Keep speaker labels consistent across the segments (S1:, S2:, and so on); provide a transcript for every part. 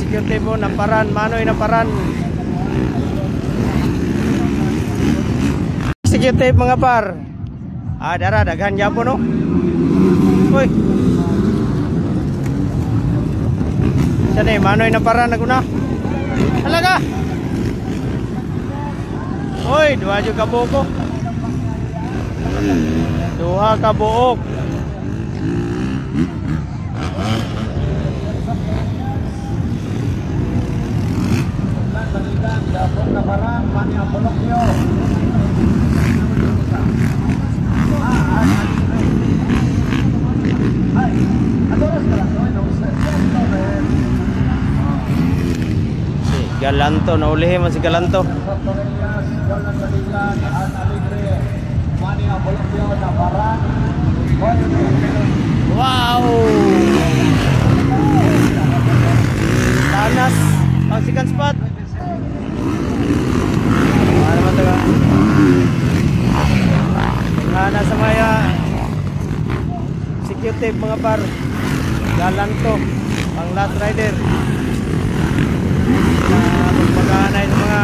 S1: security po naparan, manoy naparan. Security mga par. Dara daghan gyapon no. Uy. Sani manoy naparan naguna. Halaga. Uy, duha jud ka buok. Duha ka buok. Galanto, naulihin man si Galanto. Wow! Tanas, ang second spot. Ano man taga? Tanas sa maya. Security mga par. Galanto, ang last rider. Magpaganay sa mga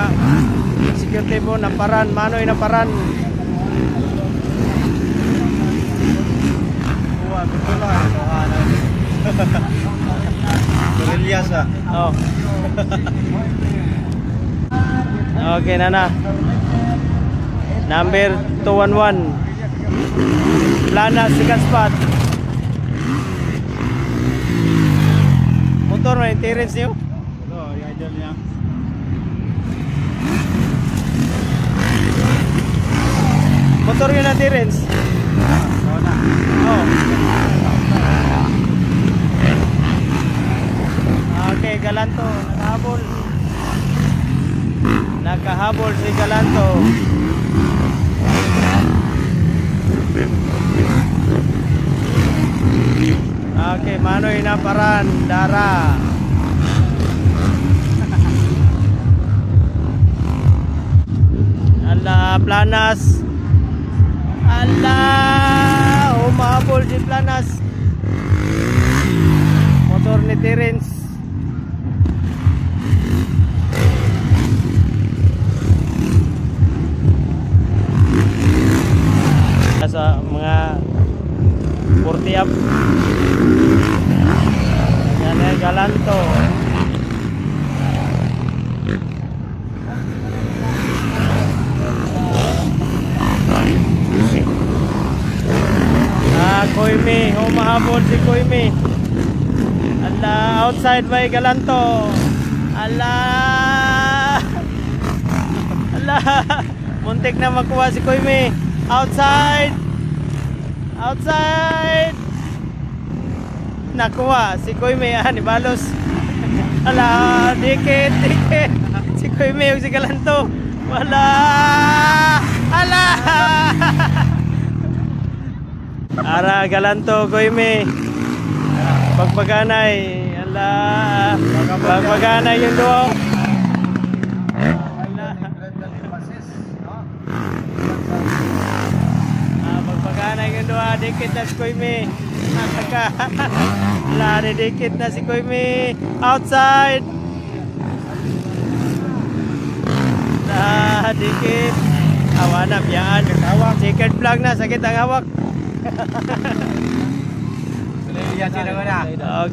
S1: security po naparan, manoy naparan. Buwa, betul lah. Berlias ah. Oh. Okay, Nana. Number 211. Plana second spot. Motor na interest niyo? Niya. Motor yun natin Renz. Oh. Okay, Galanto nakahabol. Nakahabol si Galanto. Okay, manoy naparan, Dara. Ala, Planas. Ala, umabol si Planas. Motor ni Terence. Sa mga 40 up. Yan ay Galanto. Koyme, humahabol si Koyme. Ala, outside by Galanto. Ala. Ala. Muntik na makuha si Koyme. Outside. Outside. Nakuha si Koyme, ni balos. Ala, dikit. Si Koyme ug si Galanto. Wala. Ala. Ara Galanto, Koyme. Pagpaganay. Ala. Pagpaganay yung duo. Pagpaganay yung duo. Dikit na si Koyme. Ala, dikit na si Koyme. Outside. Dikit. Awanap yan. Second flag na. Sakit ang hawak.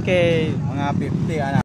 S1: Okay.
S2: Mga 50 anak.